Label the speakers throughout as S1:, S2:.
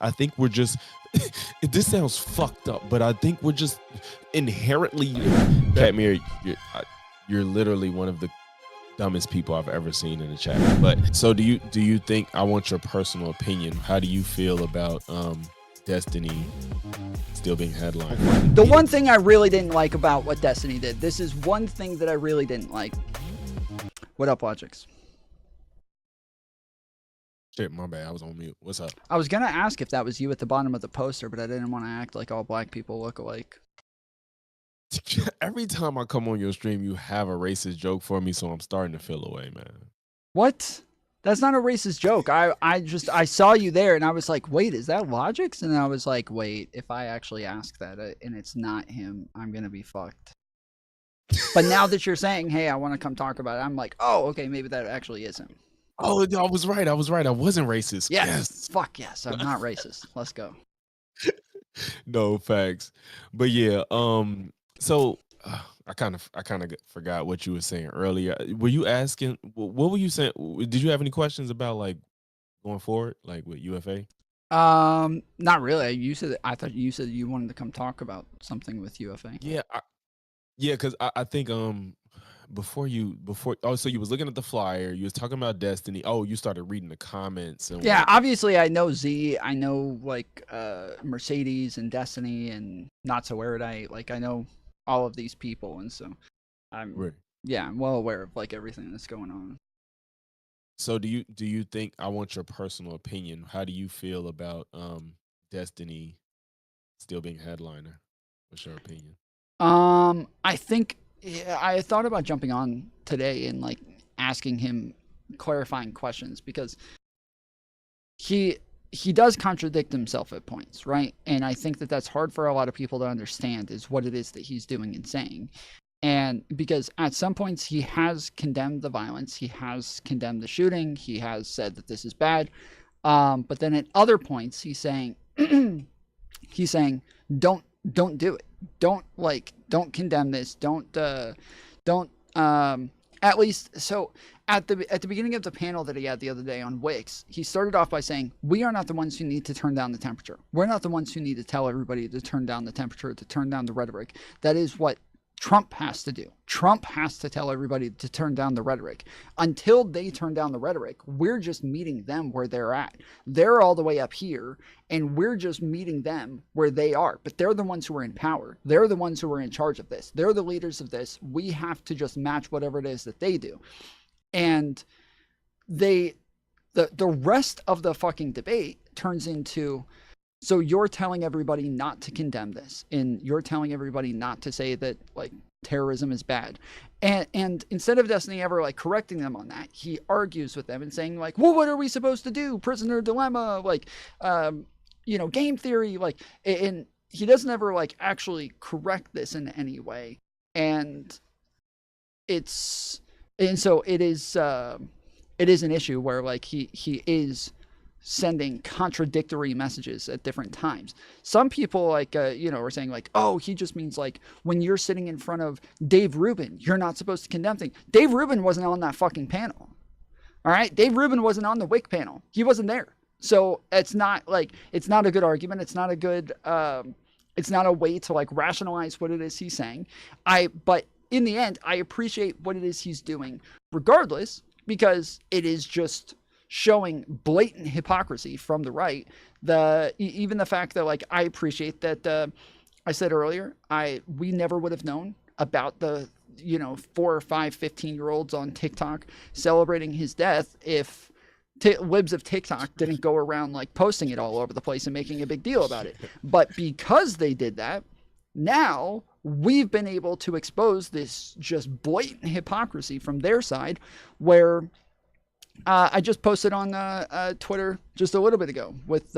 S1: I think we're just this sounds fucked up, but I think we're just inherently Katmir, you're literally one of the dumbest people I've ever seen in the chat. But so do you think, I want your personal opinion, how do you feel about Destiny still being headlined?
S2: The one thing I really didn't like about what Destiny did, this is one thing that I really didn't like. What up, Logics?
S1: Shit, my bad, I was on mute. What's up?
S2: I was gonna ask if that was you at the bottom of the poster, but I didn't want to act like all black people look alike.
S1: Every time I come on your stream, you have a racist joke for me, so I'm starting to feel away, man.
S2: What? That's not a racist joke. I saw you there and I was like, wait, is that Logix? And I was like, wait, if I actually ask that and it's not him, I'm gonna be fucked. But now that you're saying, hey, I want to come talk about it, I'm like, oh, okay, maybe that actually is him.
S1: Oh, I was right. I wasn't racist.
S2: Yes. Fuck yes, I'm not racist. Let's go.
S1: No facts. But yeah, so I kind of forgot what you were saying earlier. Were you asking, what were you saying? Did you have any questions about like going forward, like with UFA?
S2: Not really. I thought you said you wanted to come talk about something with UFA.
S1: Yeah, because I think before so you was looking at the flyer, you was talking about Destiny. Oh, you started reading the comments. And
S2: yeah, obviously I know Z, I know like Mercedes and Destiny and Not So Erudite. Like I know all of these people, and so I'm well aware of like everything that's going on.
S1: So do you think, I want your personal opinion, how do you feel about Destiny still being headliner? What's your opinion?
S2: I think I thought about jumping on today and like asking him clarifying questions, because he does contradict himself at points, right? And I think that that's hard for a lot of people to understand, is what it is that he's doing and saying. And because at some points he has condemned the violence, he has condemned the shooting, he has said that this is bad, but then at other points he's saying don't do it, don't condemn this, don't at least. So at the beginning of the panel that he had the other day on Wix, he started off by saying, we are not the ones who need to turn down the temperature. We're not the ones who need to tell everybody to turn down the temperature, to turn down the rhetoric. That is what Trump has to do. Trump has to tell everybody to turn down the rhetoric. Until they turn down the rhetoric, we're just meeting them where they're at. They're all the way up here, and we're just meeting them where they are. But they're the ones who are in power. They're the ones who are in charge of this. They're the leaders of this. We have to just match whatever it is that they do. And the rest of the fucking debate turns into, so you're telling everybody not to condemn this, and you're telling everybody not to say that like terrorism is bad. And instead of Destiny ever like correcting them on that, he argues with them and saying like, well, what are we supposed to do? Prisoner dilemma, like, game theory, like, and he doesn't ever like actually correct this in any way. And so it is an issue where like he is sending contradictory messages at different times. Some people like are saying like, oh, he just means like when you're sitting in front of Dave Rubin, you're not supposed to condemn things. Dave Rubin wasn't on that fucking panel. All right, Dave Rubin wasn't on the WIC panel. He wasn't there. So it's not a good argument. It's not a good it's not a way to like rationalize what it is he's saying. But in the end, I appreciate what it is he's doing regardless, because it is just showing blatant hypocrisy from the right. Even the fact that like, I appreciate that I said earlier, we never would have known about the 4 or 5 15-year-olds on TikTok celebrating his death if libs of TikTok didn't go around like posting it all over the place and making a big deal about it. But because they did that, now we've been able to expose this just blatant hypocrisy from their side, where I just posted on Twitter just a little bit ago with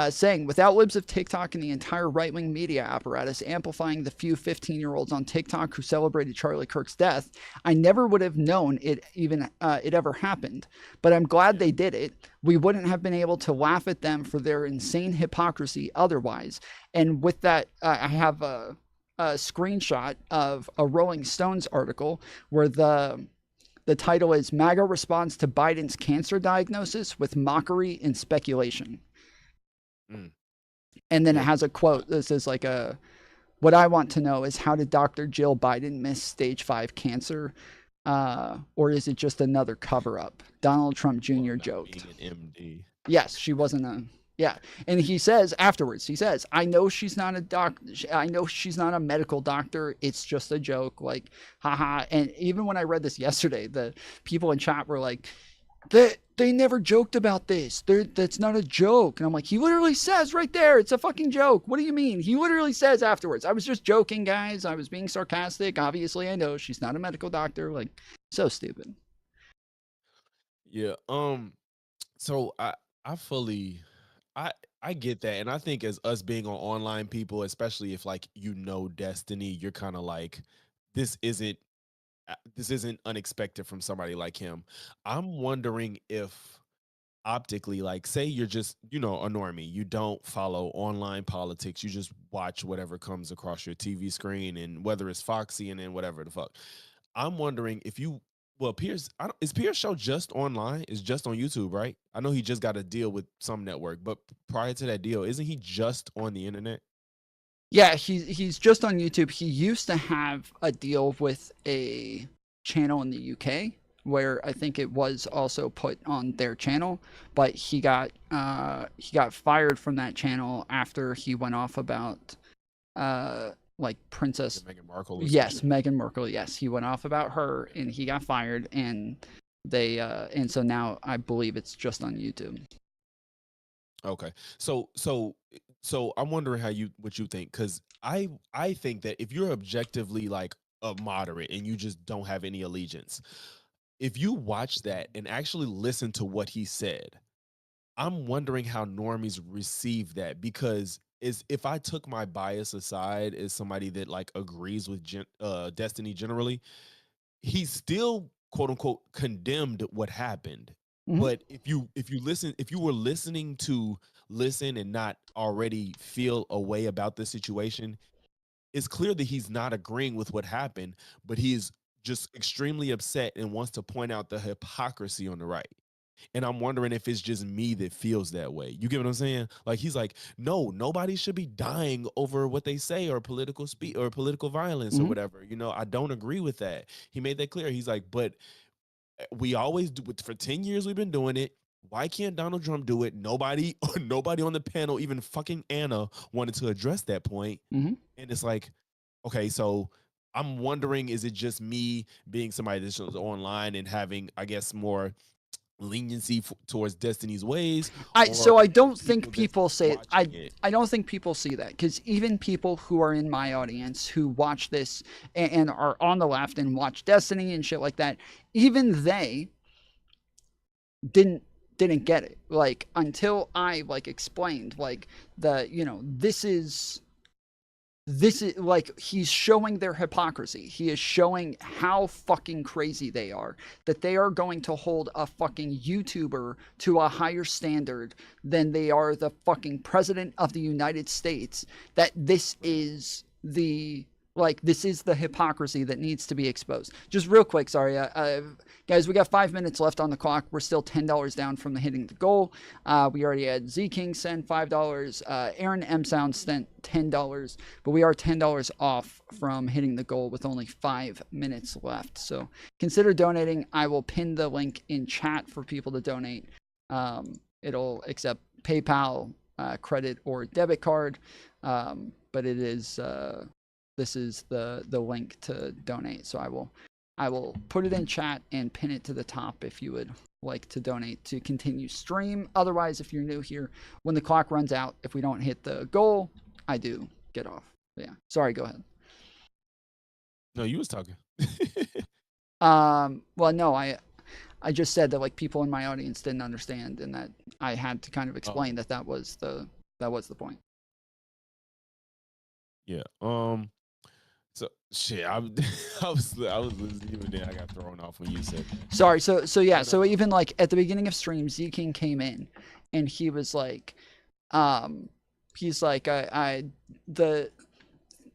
S2: saying, without libs of TikTok and the entire right-wing media apparatus amplifying the few 15-year-olds on TikTok who celebrated Charlie Kirk's death, I never would have known it ever happened. But I'm glad they did it. We wouldn't have been able to laugh at them for their insane hypocrisy otherwise. And with that, I have a screenshot of a Rolling Stones article where the title is MAGA responds to Biden's cancer diagnosis with mockery and speculation.
S1: Mm,
S2: And then it
S1: yeah.
S2: has a quote that says like what I want to know is how did Dr. Jill Biden miss stage 5 cancer? Or is it just another cover up? Donald Trump
S1: Well,
S2: Jr.
S1: not being
S2: joked.
S1: an MD.
S2: Yes, she wasn't a. Yeah, and he says afterwards, he says, "I know she's not a doc. I know she's not a medical doctor. It's just a joke. Like, haha." And even when I read this yesterday, the people in chat were like, "They never joked about this. That's not a joke." And I'm like, he literally says right there, it's a fucking joke. What do you mean? He literally says afterwards, "I was just joking, guys. I was being sarcastic. Obviously, I know she's not a medical doctor." Like, so stupid.
S1: Yeah. So I fully I I get that, and I think as us being on online people, especially if like Destiny, you're kind of like this isn't this isn't unexpected from somebody like him. I'm wondering if optically, like say you're just a normie, you don't follow online politics, you just watch whatever comes across your TV screen, and whether it's Foxy and then whatever the fuck. I'm wondering if you well, Pierce, is Pierce show just online? Is just on YouTube, right? I know he just got a deal with some network, but prior to that deal, isn't he just on the internet?
S2: Yeah, he's just on YouTube. He used to have a deal with a channel in the UK where I think it was also put on their channel, but he got fired from that channel after he went off about like
S1: The
S2: Princess.
S1: Meghan Markle or some
S2: Yes,
S1: shit.
S2: Meghan Markle. Yes, he went off about her and he got fired, and so now I believe it's just on YouTube.
S1: Okay. So I'm wondering how you what you think, because I think that if you're objectively like a moderate and you just don't have any allegiance, if you watch that and actually listen to what he said, I'm wondering how normies receive that, because is if I took my bias aside as somebody that like agrees with Destiny generally, he still quote unquote condemned what happened.
S2: Hmm.
S1: But if you were listening to listen and not already feel a way about the situation, it's clear that he's not agreeing with what happened, but he is just extremely upset and wants to point out the hypocrisy on the right. And I'm wondering if it's just me that feels that way. You get what I'm saying? Like he's like, no, nobody should be dying over what they say or political speech or political violence or
S2: Hmm.
S1: whatever. I don't agree with that. He made that clear. He's like, but we always do it for 10 years. We've been doing it. Why can't Donald Trump do it? Nobody, nobody on the panel, even fucking Anna, wanted to address that point.
S2: Hmm.
S1: And it's like, okay, so I'm wondering, is it just me being somebody that's online and having, I guess, more leniency towards Destiny's ways, or
S2: I
S1: are
S2: don't
S1: there
S2: think
S1: people that's
S2: people say
S1: watching it?
S2: I don't think people see that because even people who are in my audience who watch this and are on the left and watch Destiny and shit like that, even they didn't didn't get it like until I like explained like the this is like he's showing their hypocrisy. He is showing how fucking crazy they are. That they are going to hold a fucking YouTuber to a higher standard than they are the fucking president of the United States. That this is the hypocrisy that needs to be exposed. Just real quick, sorry, guys, we got 5 minutes left on the clock. We're still $10 down from the hitting the goal. We already had Z King send $5. Aaron M Sound sent $10, but we are $10 off from hitting the goal with only 5 minutes left. So consider donating. I will pin the link in chat for people to donate. It'll accept PayPal, credit, or debit card, but it is. This is the link to donate. So I will put it in chat and pin it to the top if you would like to donate to continue stream. Otherwise, if you're new here, when the clock runs out, if we don't hit the goal, I do get off. But yeah, sorry, go ahead.
S1: No, you was talking.
S2: Well, no, I just said that like people in my audience didn't understand and that I had to kind of explain
S1: Oh,
S2: that was the point.
S1: yeah. So shit, I was listening to you, and then I got thrown off when you said that.
S2: Sorry. So yeah.
S1: But
S2: So even like at the beginning of stream, Z King came in, and he was like, um, he's like, the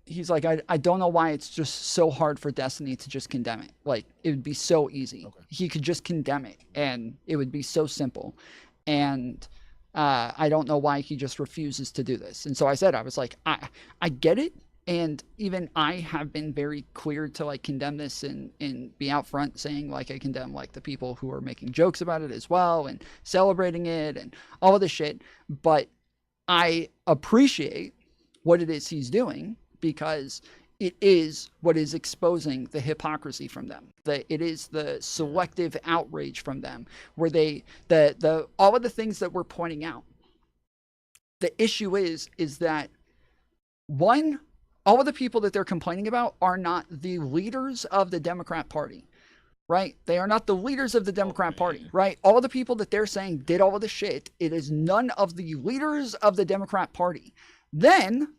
S2: he's like, I don't know why it's just so hard for Destiny to just condemn it. Like it would be so easy.
S1: okay.
S2: He could just condemn it, and it would be so simple. And I don't know why he just refuses to do this. And so I said, I was like, I get it. And even I have been very clear to like condemn this and be out front saying like I condemn like the people who are making jokes about it as well and celebrating it and all of this shit. But I appreciate what it is he's doing because it is what is exposing the hypocrisy from them. It is the selective outrage from them where the all of the things that we're pointing out. The issue is that one, all of the people that they're complaining about are not the leaders of the Democrat Party, right? They are not the leaders of the Democrat Party, right? All of the people that they're saying did all of the shit, it is none of the leaders of the Democrat Party. Then,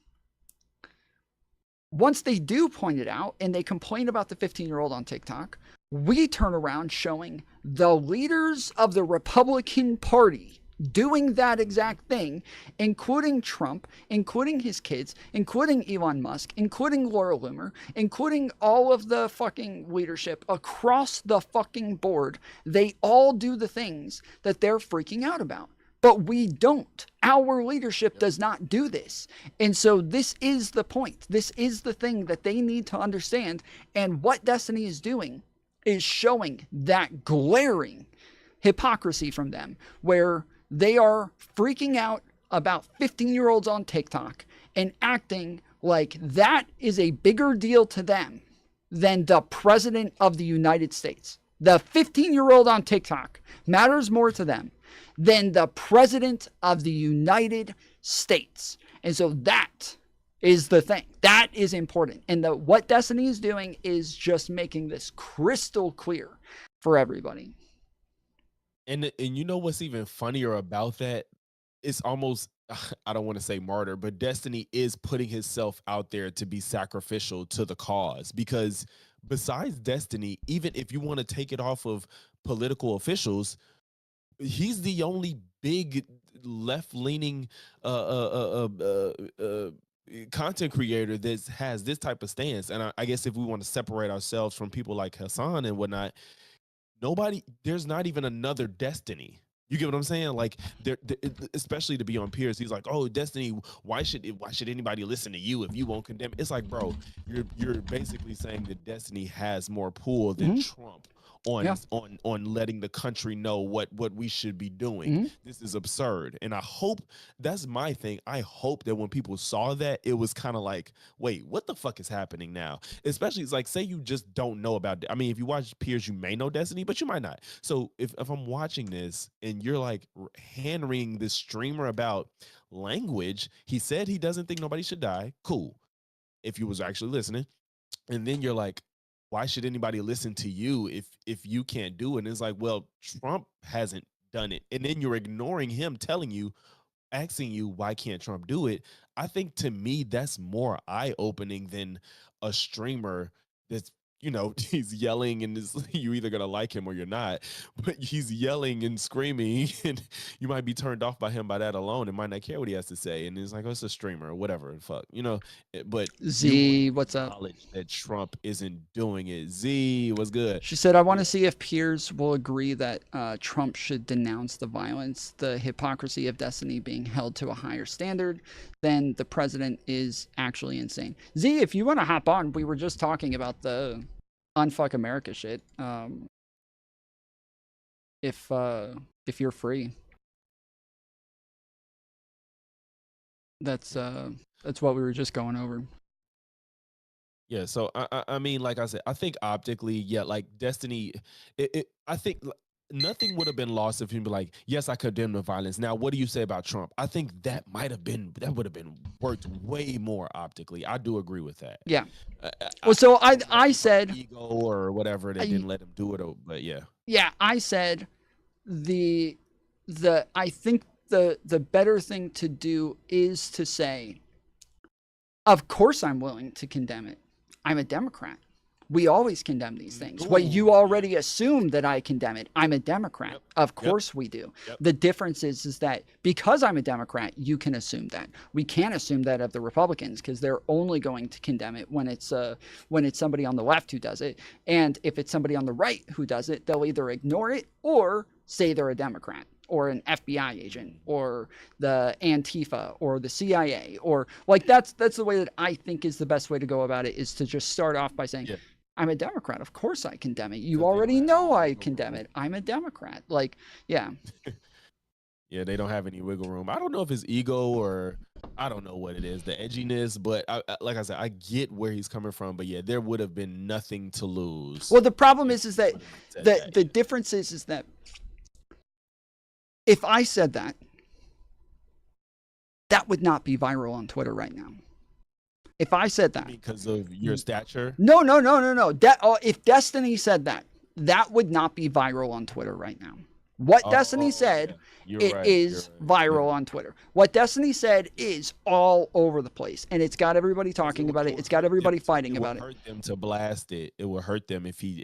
S2: once they do point it out and they complain about the 15-year-old on TikTok, we turn around showing the leaders of the Republican Party doing that exact thing, including Trump, including his kids, including Elon Musk, including Laura Loomer, including all of the fucking leadership across the fucking board. They all do the things that they're freaking out about. But we don't. Our leadership does not do this. And so this is the point. This is the thing that they need to understand. And what Destiny is doing is showing that glaring hypocrisy from them, where they are freaking out about 15-year-olds on TikTok and acting like that is a bigger deal to them than the president of the United States. The 15-year-old on TikTok matters more to them than the president of the United States. And so that is the thing. That is important. And what Destiny is doing is just making this crystal clear for everybody.
S1: And you know what's even funnier about that? It's almost, I don't want to say martyr, but Destiny is putting himself out there to be sacrificial to the cause. Because besides Destiny, even if you want to take it off of political officials, he's the only big left-leaning content creator that has this type of stance. And I guess if we want to separate ourselves from people like Hassan and whatnot, there's not even another Destiny. You get what I'm saying? Like, especially to be on Pierce, he's like, "Oh, Destiny, why should anybody listen to you if you won't condemn it?" It's like, bro, you're basically saying that Destiny has more pull than Trump on letting the country know what we should be doing. This is absurd. And I hope, that's my thing, I hope that when people saw that, it was kind of like, wait, what the fuck is happening now? Especially, it's like, say you just don't know about, I mean, if you watch Peers, you may know Destiny, but you might not. So if I'm watching this and you're like hand-wringing this streamer about language, he said he doesn't think nobody should die, cool, if you was actually listening, and then you're like, why should anybody listen to you if you can't do it? And it's like, well, Trump hasn't done it. And then you're ignoring him asking you, why can't Trump do it? I think, to me, that's more eye-opening than a streamer that's, he's yelling and you're either going to like him or you're not, but he's yelling and screaming and you might be turned off by him by that alone and might not care what he has to say. And it's like, oh, it's a streamer or whatever. Fuck, but
S2: Z, what's up?
S1: Knowledge that Trump isn't doing it. Z, what's good?
S2: She said, I want to see if peers will agree that Trump should denounce the violence, the hypocrisy of Destiny being held to a higher standard than the president is actually insane. Z, if you want to hop on, we were just talking about the unfuck America shit. If you're free, that's what we were just going over.
S1: Yeah, so I mean, like I said, I think optically, yeah, like Destiny, I think nothing would have been lost if he'd be like, yes, I condemn the violence. Now, what do you say about Trump? I think that would have been worked way more optically. I do agree with that.
S2: Yeah. Well, so I said
S1: ego or whatever, they didn't let him do it, but yeah.
S2: Yeah, I said I think the better thing to do is to say, of course I'm willing to condemn it. I'm a Democrat. We always condemn these things. Ooh. What you already assume that I condemn it. I'm a Democrat. Yep. Of course we do. Yep. The difference is that because I'm a Democrat, you can assume that. We can't assume that of the Republicans because they're only going to condemn it when it's somebody on the left who does it. And if it's somebody on the right who does it, they'll either ignore it or say they're a Democrat. or an FBI agent or the Antifa or the CIA, or like that's the way that I think is the best way to go about it, is to just start off by saying,
S1: Yeah,
S2: I'm a Democrat. Of course I condemn it. You
S1: because they don't
S2: already
S1: have any
S2: know I
S1: wiggle
S2: condemn
S1: room.
S2: it. I'm a Democrat. Like, yeah.
S1: Yeah, they don't have any wiggle room. I don't know if it's ego or I don't know what it is, the edginess, but like I said, I get where he's coming from. But yeah, there would have been nothing to lose
S2: Well, the problem
S1: if
S2: is
S1: he
S2: that
S1: would have said that.
S2: the difference is that if I said that, that would not be viral on Twitter right now. If I said that,
S1: Because of your stature.
S2: no. If Destiny said that, that would not be viral on Twitter right now. What Destiny
S1: Oh yeah,
S2: said,
S1: you're
S2: it
S1: right. You're
S2: is
S1: right.
S2: viral on Twitter. What Destiny said is all over the place, and it's got everybody
S1: 'Cause
S2: talking about it.
S1: would
S2: It's got
S1: hurt them
S2: everybody
S1: to,
S2: fighting
S1: it would
S2: about it.
S1: hurt them to blast it. It would hurt them if he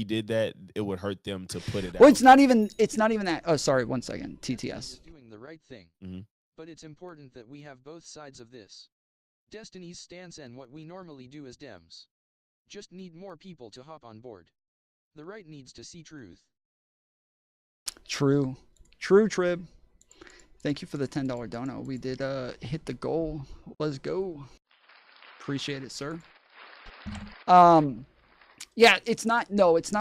S1: did that. It would hurt them to put it
S2: Well,
S1: out.
S2: it's not even that. Oh, sorry, one second. TTS.
S3: Is doing the right thing.
S1: Mm-hmm.
S3: But it's important that we have both sides of this. Destiny's stance and what we normally do as Dems. Just need more people to hop on board. The right needs to see truth.
S2: True, Trib. Thank you for the $10 dono. We did hit the goal. Let's go. Appreciate it, sir. Yeah, it's not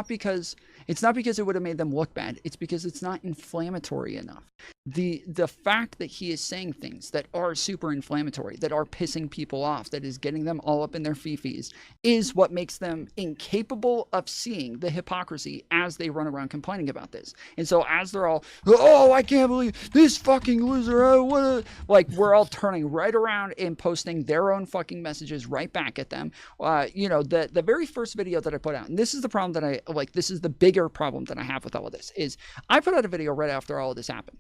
S2: because it would have made them look bad. It's because it's not inflammatory enough. The fact that he is saying things that are super inflammatory, that are pissing people off, that is getting them all up in their fifis, is what makes them incapable of seeing the hypocrisy as they run around complaining about this. And so as they're all, oh, I can't believe this fucking loser, like we're all turning right around and posting their own fucking messages right back at them. The very first video that I put out, and this is the problem that I like, this is the bigger problem that I have with all of this, is I put out a video right after all of this happened.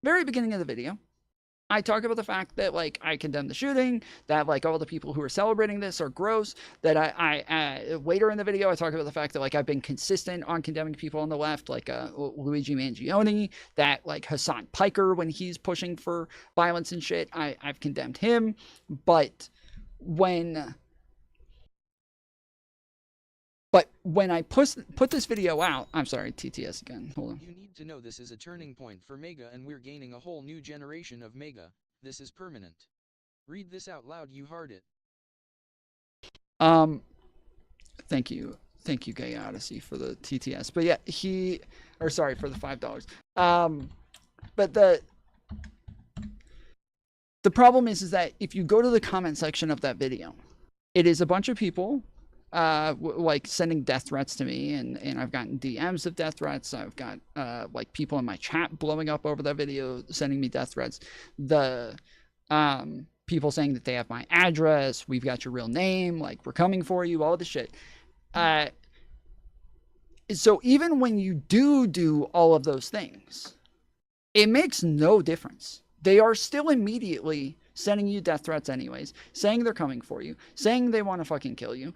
S2: Very beginning of the video, I talk about the fact that like I condemn the shooting, that like all the people who are celebrating this are gross, that I later in the video I talk about the fact that like I've been consistent on condemning people on the left, like Luigi Mangione, that like Hassan Piker, when he's pushing for violence and shit, I've condemned him. But when I put this video out, I'm sorry, TTS again, hold on.
S3: You need to know this is a turning point for Mega, and we're gaining a whole new generation of Mega. This is permanent. Read this out loud, you heard it.
S2: Thank you, Gay Odyssey, for the TTS. But yeah, for the $5. But the problem is that if you go to the comment section of that video, it is a bunch of people like sending death threats to me, and I've gotten DMs of death threats. I've got like people in my chat blowing up over that video, sending me death threats. The people saying that they have my address, we've got your real name, like we're coming for you, all this shit. So even when you do all of those things, it makes no difference. They are still immediately sending you death threats anyways, saying they're coming for you, saying they want to fucking kill you,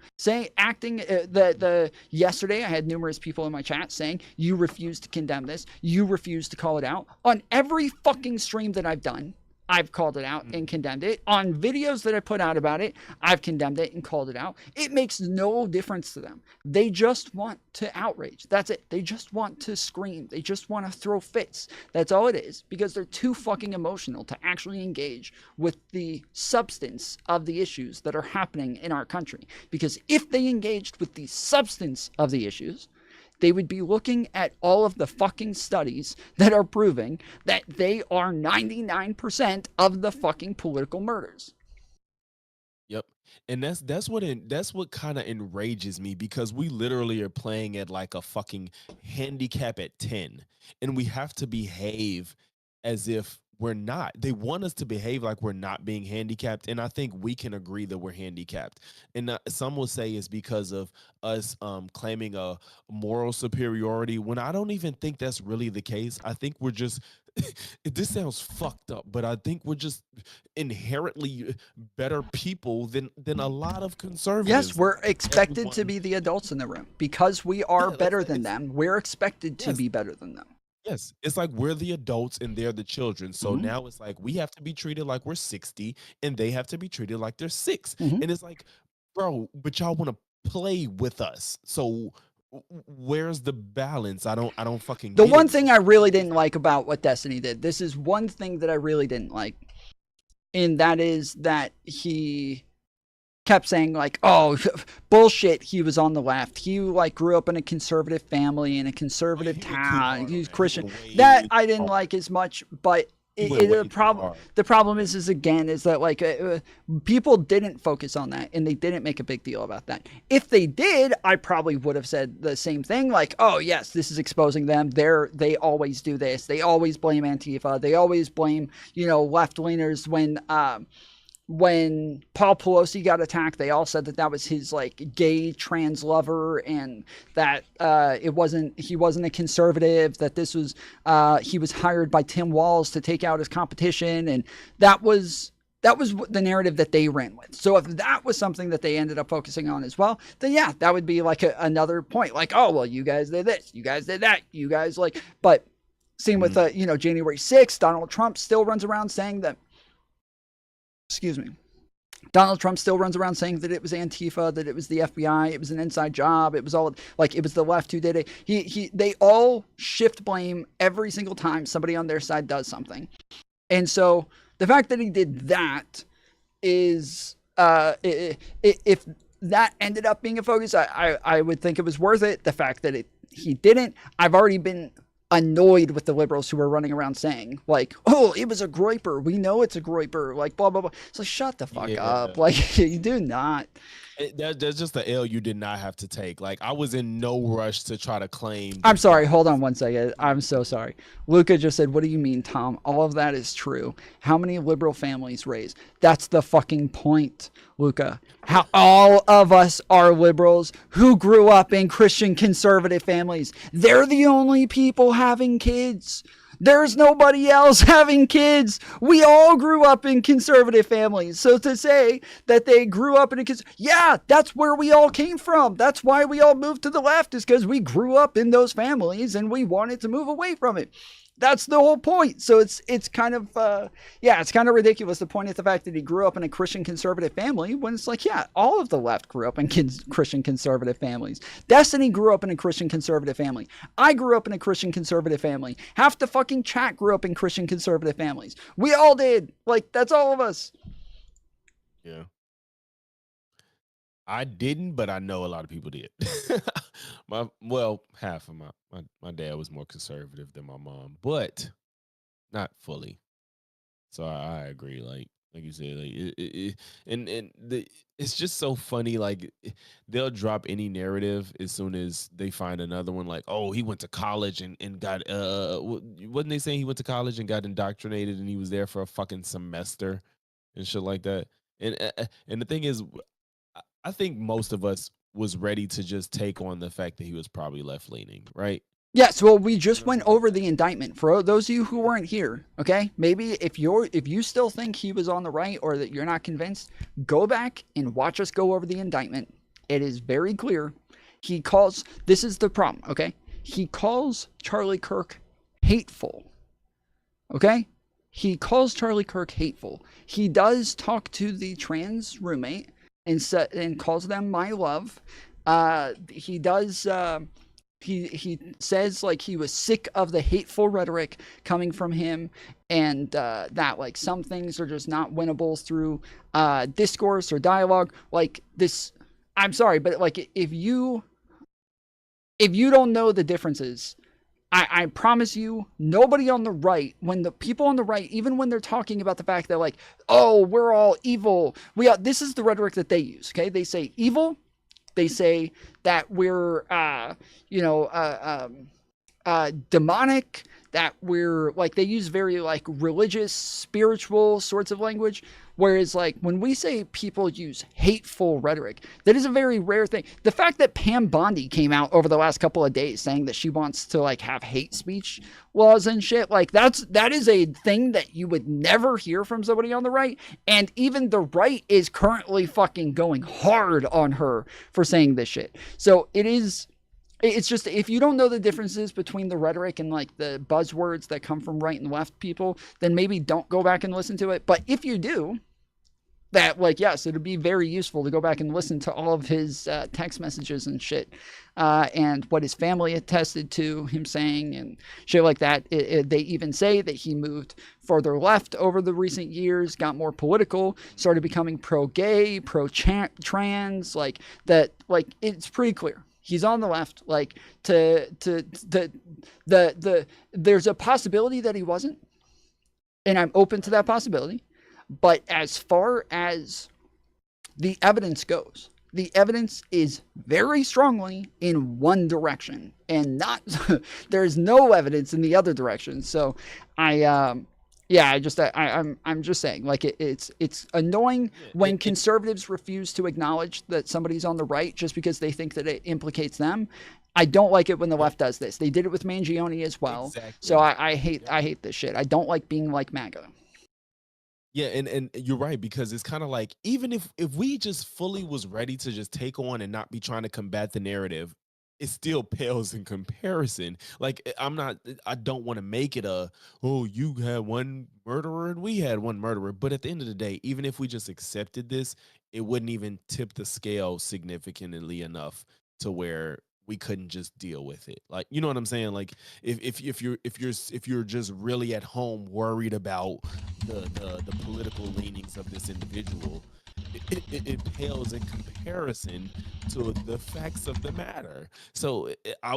S2: yesterday I had numerous people in my chat saying, you refuse to condemn this, you refuse to call it out. On every fucking stream that I've done, I've called it out and condemned it. On videos that I put out about it, I've condemned it and called it out. It makes no difference to them. They just want to outrage. That's it. They just want to scream. They just want to throw fits. That's all it is, because they're too fucking emotional to actually engage with the substance of the issues that are happening in our country. Because if they engaged with the substance of the issues, they would be looking at all of the fucking studies that are proving that they are 99% of the fucking political murders.
S1: Yep. And that's what kind of enrages me, because we literally are playing at like a fucking handicap at 10, and we have to behave as if we're not. They want us to behave like we're not being handicapped, and I think we can agree that we're handicapped. And some will say it's because of us claiming a moral superiority, when I don't even think that's really the case. I think we're just this sounds fucked up, but I think we're just inherently better people than a lot of conservatives.
S2: Yes, we're expected to be the adults in the room because we are better than them. We're expected to be better than them.
S1: Yes, it's like we're the adults and they're the children. So now it's like we have to be treated like we're 60 and they have to be treated like they're 6. And it's like, bro, but y'all want to play with us. So where's the balance? I don't fucking
S2: The
S1: get
S2: one
S1: it.
S2: thing I really didn't like about what Destiny did, this is one thing that I really didn't like, and that is that he kept saying like, oh, bullshit, he was on the left, he like grew up in a conservative family in a conservative town, he's Christian. That I didn't like as much, but the problem is again is that like people didn't focus on that and they didn't make a big deal about that. If they did, I probably would have said the same thing, like, oh yes, this is exposing them, they always do this, they always blame Antifa, they always blame, you know, left-leaners. When Paul Pelosi got attacked, they all said that that was his like gay trans lover, and that he wasn't a conservative, that this was he was hired by Tim Walz to take out his competition, and that was the narrative that they ran with. So if that was something that they ended up focusing on as well, then yeah, that would be like another point, like, oh well, you guys did this, you guys did that, you guys like. But same with you know, January 6th, Donald Trump still runs around saying that. Excuse me. Donald Trump still runs around saying that it was Antifa, that it was the FBI, it was an inside job, it was all like it was the left who did it. They all shift blame every single time somebody on their side does something. And so the fact that he did that is if that ended up being a focus, I would think it was worth it. The fact that he didn't, I've already been annoyed with the liberals who are running around saying like, oh, it was a groiper, we know it's a groiper, like blah blah blah. It's like, shut the fuck up. Like, you do not.
S1: There's just the L you did not have to take. Like, I was in no rush to try to claim.
S2: I'm sorry, hold on one second. I'm so sorry. Luca just said, what do you mean, Tom? All of that is true. How many liberal families raise? That's the fucking point, Luca. How all of us are liberals who grew up in Christian conservative families. They're the only people having kids. There's nobody else having kids. We all grew up in conservative families. So to say that they grew up in yeah, that's where we all came from. That's why we all moved to the left, is because we grew up in those families and we wanted to move away from it. That's the whole point. So it's kind of, it's kind of ridiculous to point at the fact that he grew up in a Christian conservative family when it's like, yeah, all of the left grew up in Christian conservative families. Destiny grew up in a Christian conservative family. I grew up in a Christian conservative family. Half the fucking chat grew up in Christian conservative families. We all did. Like, that's all of us.
S1: Yeah. I didn't, but I know a lot of people did. Half of my dad was more conservative than my mom, but not fully. So I agree. Like you said, like it's just so funny. Like, they'll drop any narrative as soon as they find another one. Like, oh, he went to college and got wasn't they saying he went to college and got indoctrinated and he was there for a fucking semester and shit like that. And the thing is, I think most of us was ready to just take on the fact that he was probably left-leaning, right?
S2: Yes, well, we just went over the indictment. For those of you who weren't here, okay? Maybe if you still think he was on the right or that you're not convinced, go back and watch us go over the indictment. It is very clear. This is the problem, okay? He calls Charlie Kirk hateful, okay? He calls Charlie Kirk hateful. He does talk to the trans roommate and calls them my love. He does. He says like he was sick of the hateful rhetoric coming from him, and that like some things are just not winnable through discourse or dialogue. Like this, I'm sorry, but like if you don't know the differences, I promise you, nobody on the right, when the people on the right, even when they're talking about the fact that like, oh, we're all evil, this is the rhetoric that they use, okay? They say evil, they say that we're, demonic, that we're, like, they use very, like, religious, spiritual sorts of language, whereas, like, when we say people use hateful rhetoric, that is a very rare thing. The fact that Pam Bondi came out over the last couple of days saying that she wants to, like, have hate speech laws and shit, like, that is a thing that you would never hear from somebody on the right, and even the right is currently fucking going hard on her for saying this shit. So it's just, if you don't know the differences between the rhetoric and like the buzzwords that come from right and left people, then maybe don't go back and listen to it. But if you do, that, like, yes, it would be very useful to go back and listen to all of his text messages and shit, and what his family attested to him saying and shit like that. They even say that he moved further left over the recent years, got more political, started becoming pro-gay, pro-trans, like that. Like, it's pretty clear he's on the left. Like, there's a possibility that he wasn't, and I'm open to that possibility. But as far as the evidence goes, the evidence is very strongly in one direction, and not there's no evidence in the other direction. So I'm just saying, like, it's annoying when conservatives refuse to acknowledge that somebody's on the right just because they think that it implicates them. I don't like it when the left does this. They did it with Mangione as well. Exactly. So I hate this shit. I don't like being like MAGA.
S1: Yeah, and you're right, because it's kind of like, even if we just fully was ready to just take on and not be trying to combat the narrative, it still pales in comparison. Like, I don't want to make it you had one murderer and we had one murderer. But at the end of the day, even if we just accepted this, it wouldn't even tip the scale significantly enough to where we couldn't just deal with it. Like, you know what I'm saying? Like, if you're just really at home worried about the political leanings of this individual, it pales in comparison to the facts of the matter. So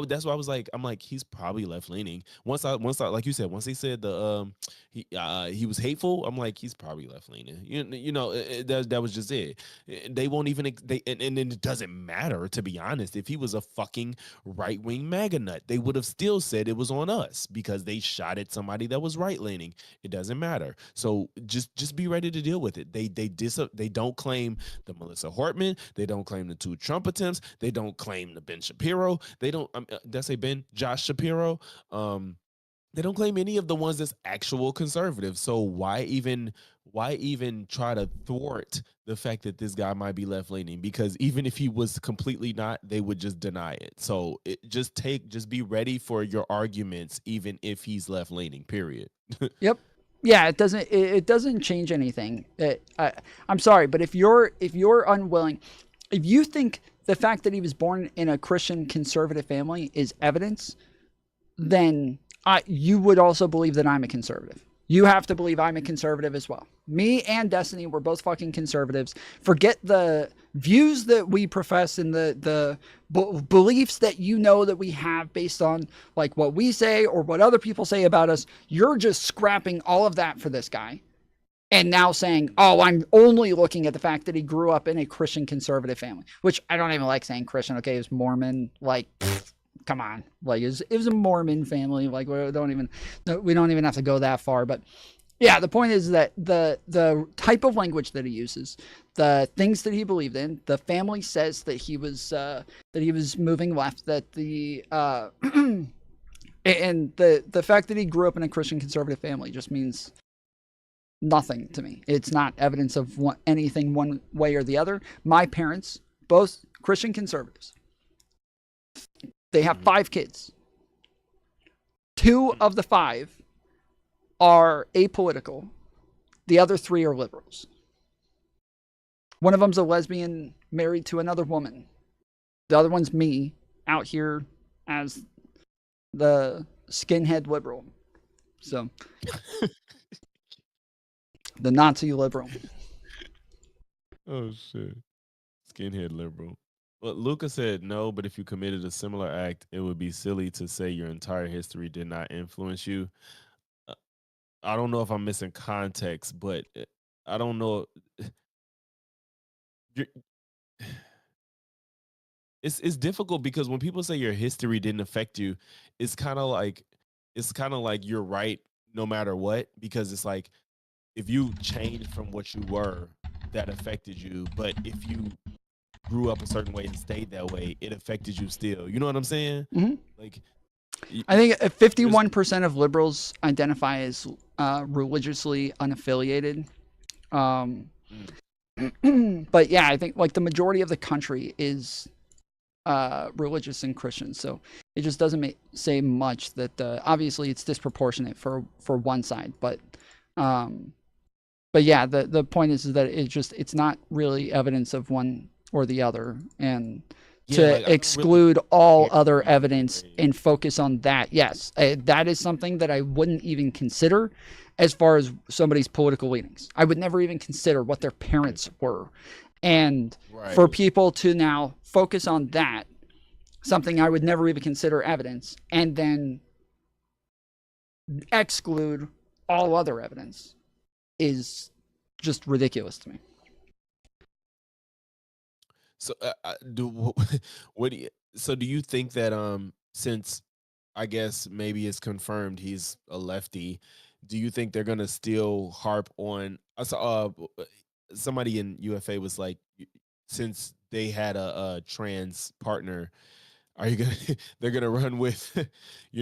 S1: that's why I'm like, he's probably left leaning. Once I like you said, once he said he was hateful, I'm like, he's probably left leaning. That was just it. They won't even and it doesn't matter, to be honest. If he was a fucking right wing MAGA nut, they would have still said it was on us because they shot at somebody that was right leaning. It doesn't matter. So just be ready to deal with it. They don't claim the Melissa Hortman. They don't claim the 2 Trump attempts. They don't claim the Ben Shapiro. They don't. Did I say Ben? Josh Shapiro. They don't claim any of the ones that's actual conservatives. So why even try to thwart the fact that this guy might be left leaning? Because even if he was completely not, they would just deny it. So just be ready for your arguments, even if he's left leaning. Period.
S2: Yep. Yeah, it doesn't change anything. I'm sorry, but if you're unwilling, if you think the fact that he was born in a Christian conservative family is evidence, then you would also believe that I'm a conservative. You have to believe I'm a conservative as well. Me and Destiny, we're both fucking conservatives. Forget the views that we profess and the beliefs that that we have based on, like, what we say or what other people say about us. You're just scrapping all of that for this guy. And now saying, oh, I'm only looking at the fact that he grew up in a Christian conservative family, which I don't even like saying Christian. Okay, it was Mormon. Like, come on. Like, it was a Mormon family. Like, we don't even have to go that far. But yeah, the point is that the type of language that he uses, the things that he believed in, the family says that he was moving left, that and the fact that he grew up in a Christian conservative family just means nothing to me. It's not evidence of anything one way or the other. My parents, both Christian conservatives, they have 5 kids. 2 of the 5 are apolitical. The other 3 are liberals. One of them's a lesbian married to another woman. The other one's me, out here as the skinhead liberal. So, the Nazi liberal.
S1: Oh, shit. Skinhead liberal. Well, Luca said no, but if you committed a similar act, it would be silly to say your entire history did not influence you. I don't know if I'm missing context, but I don't know. It's difficult because when people say your history didn't affect you, it's kind of like you're right no matter what, because it's like, if you changed from what you were, that affected you, but if you grew up a certain way and stayed that way, it affected you still. You know what I'm saying?
S2: Mm-hmm.
S1: Like,
S2: I think 51% of liberals identify as religiously unaffiliated. But yeah, I think, like, the majority of the country is religious and Christian, so it just doesn't say much that obviously it's disproportionate for one side, but but yeah, the point is that it's not really evidence of one or the other, and
S1: Yeah,
S2: to
S1: like I don't really
S2: exclude all
S1: care
S2: other
S1: either
S2: evidence
S1: way.
S2: and focus on that. Yes, that is something that I wouldn't even consider as far as somebody's political leanings. I would never even consider what their parents were. And for
S1: Right.
S2: people to now focus on that, something I would never even consider evidence, and then exclude all other evidence is just ridiculous to me.
S1: So what do you, so do you think that since I guess maybe it's confirmed he's a lefty, do you think they're gonna still harp on? I saw somebody in UFA was like, since they had a trans partner, are you gonna they're gonna run with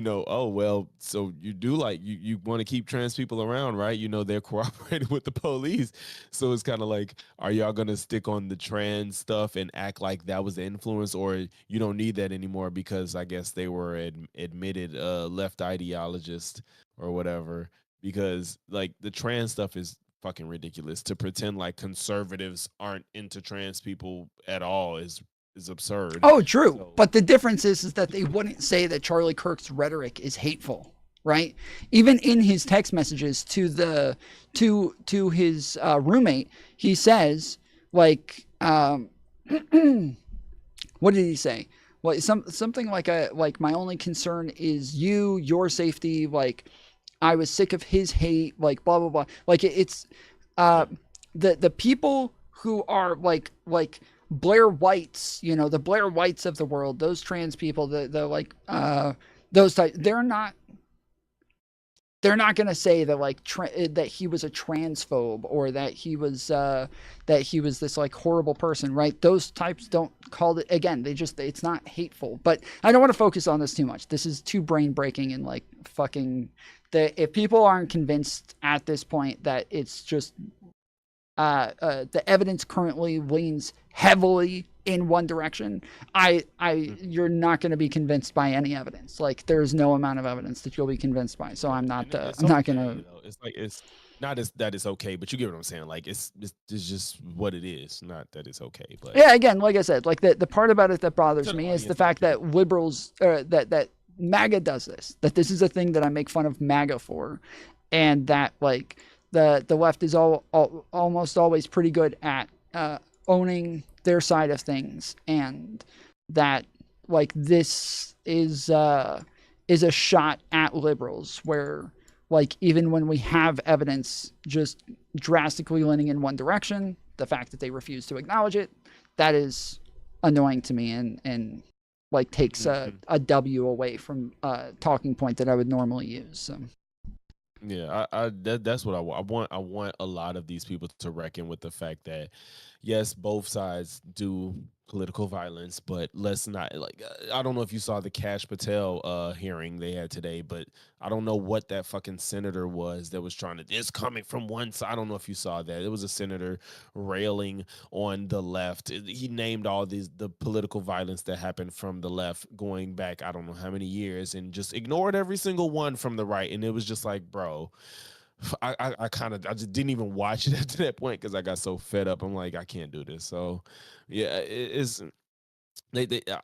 S1: oh well, so you do like you want to keep trans people around, right? They're cooperating with the police, so it's kind of like, are y'all gonna stick on the trans stuff and act like that was the influence, or you don't need that anymore because I guess they were admitted left ideologist or whatever? Because like the trans stuff is fucking ridiculous. To pretend like conservatives aren't into trans people at all is absurd.
S2: Oh, true.
S1: So
S2: But the difference is that they wouldn't say that Charlie Kirk's rhetoric is hateful, right? Even in his text messages to his roommate, he says like, what did he say? Well, something like my only concern is your safety. Like I was sick of his hate. Like blah blah blah. Like it's uh, the people who are like Blair Whites, the Blair Whites of the world, those trans people, the like those type, they're not going to say that like that he was a transphobe or that he was this like horrible person, right? Those types don't call it, again, it's not hateful. But I don't want to focus on this too much. This is too brain breaking and like fucking if people aren't convinced at this point that it's just the evidence currently leans heavily in one direction, you're not going to be convinced by any evidence. Like there's no amount of evidence that you'll be convinced by. So
S1: yeah,
S2: I'm not
S1: and it's
S2: I'm not
S1: okay,
S2: going to.
S1: It's like it's not as that it's okay, but you get what I'm saying. Like it's just what it is, not that it's okay. But
S2: Yeah, again, like I said, like the part about it that bothers
S1: to the
S2: me is the
S1: audience,
S2: fact that liberals that MAGA does this. That this is a thing that I make fun of MAGA for, and that like the left is almost always pretty good at owning their side of things, and that like this is a shot at liberals where like even when we have evidence just drastically leaning in one direction, the fact that they refuse to acknowledge it, that is annoying to me, and like takes a W away from a talking point that I would normally use. So.
S1: yeah, that's what I want. I want a lot of these people to reckon with the fact that yes, both sides do political violence, but let's not like I don't know if you saw the Cash Patel hearing they had today, but I don't know what that fucking senator was that was trying to it's coming from one side. I don't know if you saw that. It was a senator railing on the left. He named all the political violence that happened from the left going back I don't know how many years and just ignored every single one from the right. And it was just like, bro, I just didn't even watch it at that point because I got so fed up. I'm like, I can't do this. So yeah, it's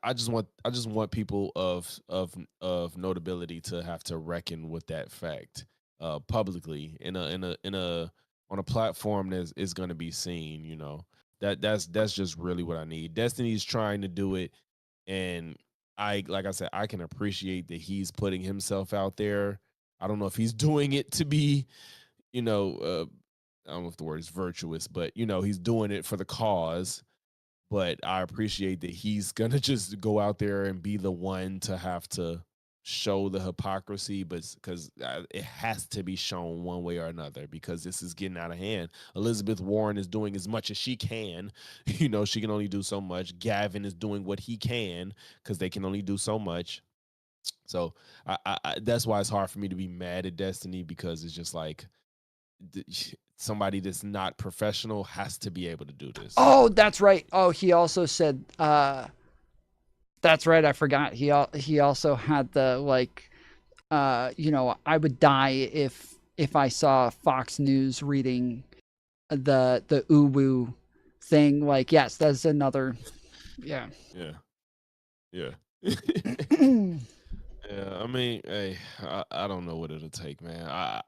S1: I just want people of notability to have to reckon with that fact publicly in a on a platform that is going to be seen. That's just really what I need. Destiny's trying to do it, and like I said, I can appreciate that he's putting himself out there. I don't know if he's doing it to be, you know, I don't know if the word is virtuous, but he's doing it for the cause. But I appreciate that he's gonna just go out there and be the one to have to show the hypocrisy, but because it has to be shown one way or another because this is getting out of hand. Elizabeth Warren is doing as much as she can. She can only do so much. Gavin is doing what he can because they can only do so much. So that's why it's hard for me to be mad at Destiny because it's just like somebody that's not professional has to be able to do this.
S2: Oh, that's right. Oh, he also said, that's right. I forgot. He also had the like, I would die if I saw Fox News reading the uwu thing. Like, yes, that's another. Yeah.
S1: Yeah. Yeah, I mean, hey, I don't know what it'll take, man.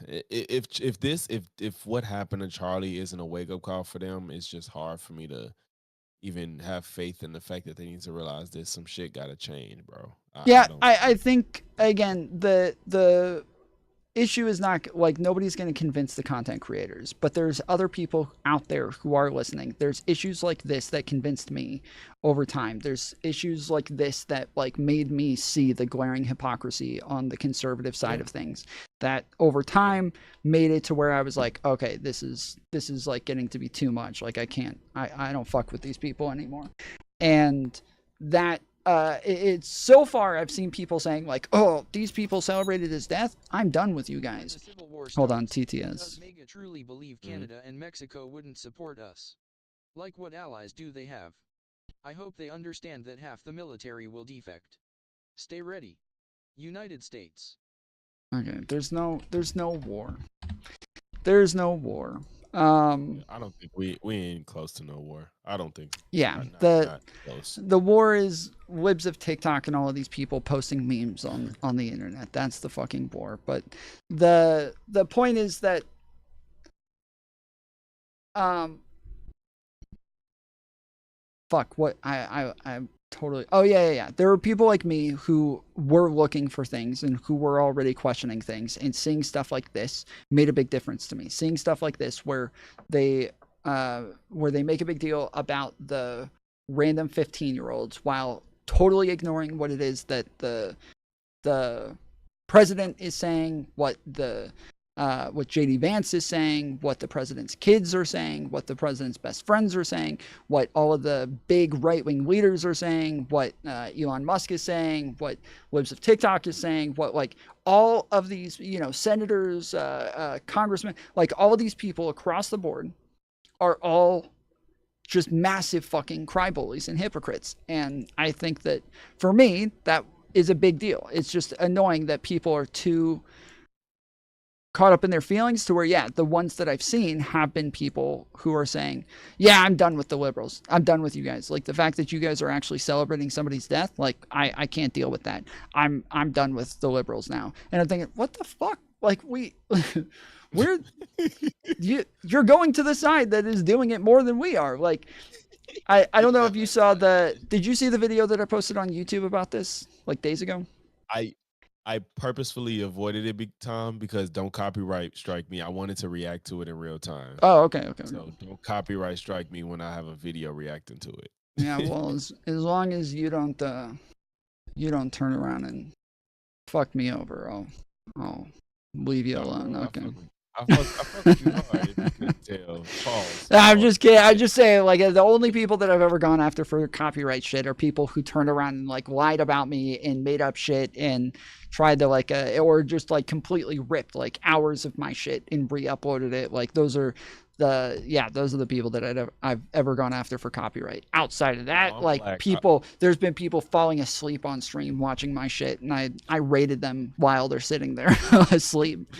S1: If what happened to Charlie isn't a wake up call for them, it's just hard for me to even have faith in the fact that they need to realize that some shit got to change, bro. I
S2: Yeah,
S1: don't.
S2: I think again the issue is not like nobody's going to convince the content creators, but there's other people out there who are listening. There's issues like this that convinced me over time. There's issues like this that like made me see the glaring hypocrisy on the conservative side
S1: Yeah.
S2: of things, that over time made it to where I was like, okay, this is like getting to be too much. Like I don't fuck with these people anymore. And that it's so far I've seen people saying like, oh, these people celebrated his death, I'm done with you
S3: When
S2: guys.
S3: the Civil War
S2: Hold on,
S3: starts,
S2: TTS.
S3: does Mega truly believe Canada and Mexico wouldn't support us? Like, what allies do they have? I hope they understand that half the military will defect. Stay ready. United States.
S2: Okay, there's no war. There's no war.
S1: I don't think we ain't close to no war. I don't think.
S2: Yeah,
S1: not close.
S2: the war is libs of TikTok and all of these people posting memes on the internet. That's the fucking war. But the point is that fuck, what I'm totally. Oh yeah. There were people like me who were looking for things and who were already questioning things, and seeing stuff like this made a big difference to me. Seeing stuff like this where they make a big deal about the random 15-year-olds while totally ignoring what it is that the president is saying, what JD Vance is saying, what the president's kids are saying, what the president's best friends are saying, what all of the big right-wing leaders are saying, what Elon Musk is saying, what libs of TikTok is saying, what like all of these, senators, congressmen, like all of these people across the board are all just massive fucking crybullies and hypocrites. And I think that for me, that is a big deal. It's just annoying that people are too caught up in their feelings to where, yeah, the ones that I've seen have been people who are saying, yeah, I'm done with the liberals. I'm done with you guys. Like the fact that you guys are actually celebrating somebody's death, like I can't deal with that. I'm done with the liberals now. And I'm thinking, what the fuck? Like we're you're going to the side that is doing it more than we are. Like I don't know if you saw did you see the video that I posted on YouTube about this like days ago?
S1: I purposefully avoided it big time because don't copyright strike me. I wanted to react to it in real time.
S2: Oh, okay.
S1: So don't copyright strike me when I have a video reacting to it.
S2: Yeah, well, as long as you don't turn around and fuck me over, I'll leave you alone. Okay.
S1: I fuck with you hard if you couldn't tell. Pause.
S2: I'm just kidding. I'm just saying, like, the only people that I've ever gone after for copyright shit are people who turned around and like lied about me and made up shit and tried to like, or just like completely ripped like hours of my shit and re-uploaded it. Like those are the people that I've ever gone after for copyright. Outside of that, like people, there's been people falling asleep on stream watching my shit, and I rated them while they're sitting there asleep.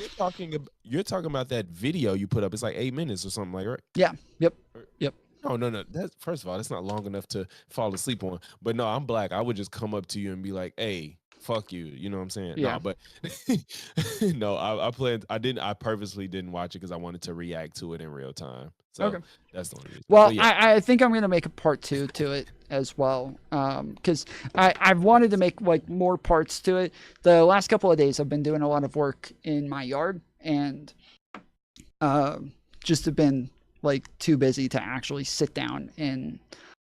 S1: You're talking about that video you put up. It's like 8 minutes or something like, right?
S2: Yeah. Yep.
S1: No. That's first of all, that's not long enough to fall asleep on. But no, I'm black. I would just come up to you and be like, "Hey, fuck you." You know what I'm saying?
S2: Yeah.
S1: No, but no, I purposely didn't watch it because I wanted to react to it in real time. So
S2: okay.
S1: That's the only reason.
S2: Well,
S1: yeah.
S2: I think I'm gonna make a part 2 to it as well, because I've wanted to make like more parts to it. The last couple of days I've been doing a lot of work in my yard, and just have been like too busy to actually sit down and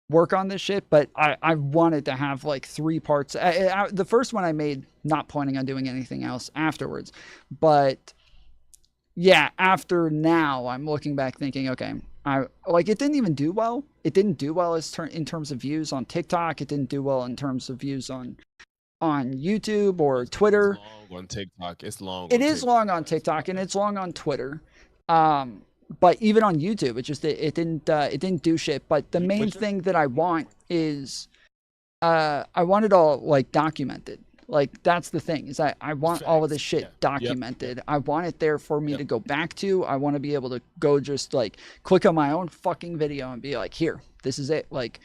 S2: work on this shit. But I wanted to have like 3 parts. The first one I made not planning on doing anything else afterwards, but yeah, after now I'm looking back thinking, okay, it didn't even do well. It didn't do well in terms of views on TikTok. It didn't do well in terms of views on YouTube or Twitter.
S1: It's long on TikTok. It's long.
S2: It is long on TikTok and it's long on Twitter. But even on YouTube, it didn't do shit. But the main thing that I want is I want it all like documented. Like that's the thing is I want all of this
S1: Facts.
S2: shit
S1: Yeah. Yep.
S2: documented. I want it there for me
S1: Yep.
S2: to go back to. I want to be able to go just like click on my own fucking video and be like, here, this is it. Like,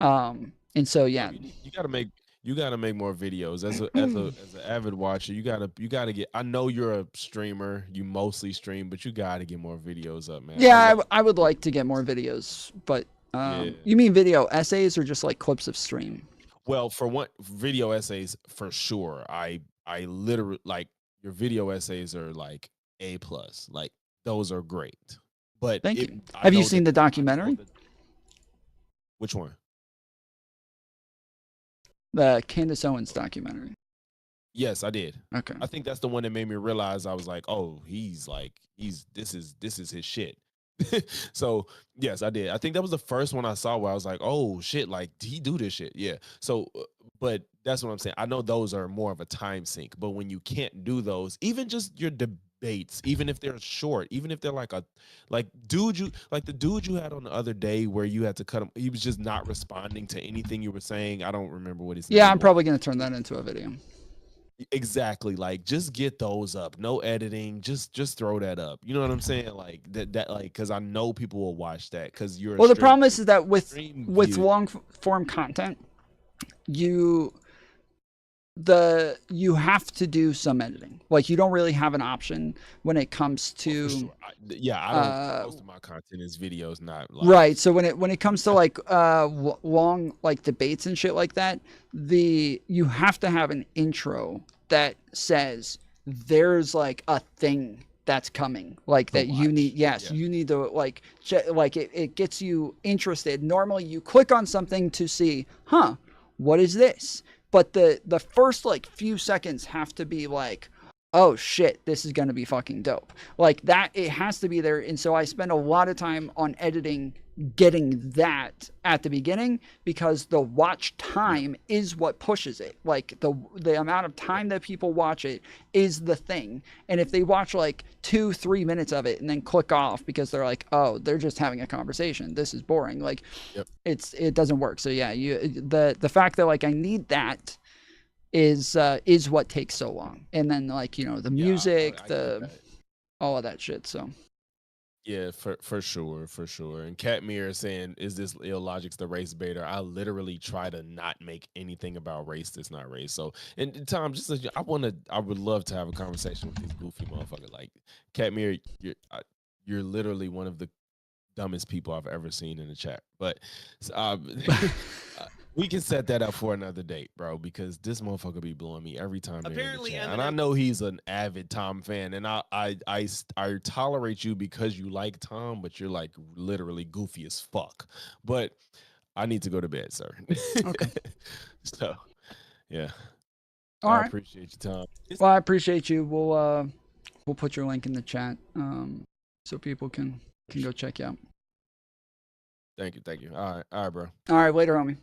S2: and so yeah.
S1: You gotta make more videos as an avid watcher. You gotta get. I know you're a streamer. You mostly stream, but you gotta get more videos up, man.
S2: Yeah, I would like to get more videos, but
S1: Yeah.
S2: you mean video essays or just like clips of stream?
S1: Well, for one, video essays for sure. I literally like your video essays are like A+. Like those are great. But
S2: Thank you. Have you seen the documentary?
S1: Which one?
S2: The Candace Owens documentary.
S1: Yes, I did.
S2: Okay.
S1: I think that's the one that made me realize I was like, oh, this is his shit. So yes, I did. I think that was the first one I saw where I was like, oh shit, like he do this shit. Yeah. So but that's what I'm saying. I know those are more of a time sink, but when you can't do those, even just your debates, even if they're short, even if they're like the dude you had on the other day where you had to cut him, he was just not responding to anything you were saying. I don't remember what his name
S2: Yeah, I'm
S1: was.
S2: probably gonna turn that into a video.
S1: Exactly. Like just get those up. No editing. Just throw that up. You know what I'm saying? Like that like because I know people will watch that because you're
S2: Well, the problem is that with
S1: stream view.
S2: long form content, you have to do some editing. Like you don't really have an option when it comes to
S1: For sure. I don't. Most of my content is videos, not like,
S2: right. So when it comes to like long like debates and shit like that, you have to have an intro that says there's like a thing that's coming, like that you need. Yes, you need to like it gets you interested. Normally, you click on something to see, what is this? But the first like few seconds have to be like, oh shit, this is gonna be fucking dope. Like that, it has to be there. And so I spend a lot of time on editing, getting that at the beginning because the watch time is what pushes it. Like the amount of time that people watch it is the thing. And if they watch like 2-3 minutes of it and then click off because they're like, oh, they're just having a conversation, this is boring. Like it doesn't work. So yeah, the fact that like I need that is what takes so long. And then like, the music, all of that shit. So
S1: yeah, for sure. And Catmere is saying, is this Illogic's the race baiter? I literally try to not make anything about race that's not race. So, and Tom, just I would love to have a conversation with this goofy motherfucker. Like Catmere, you're literally one of the dumbest people I've ever seen in the chat. But we can set that up for another date, bro, because this motherfucker be blowing me every time. Apparently, and I know he's an avid Tom fan, and I tolerate you because you like Tom, but you're like literally goofy as fuck. But I need to go to bed, sir.
S2: Okay.
S1: So, yeah.
S2: All right.
S1: Appreciate you, Tom.
S2: Well, I appreciate you. We'll put your link in the chat, so people can go check you out.
S1: Thank you. All right, bro.
S2: All right, later, homie.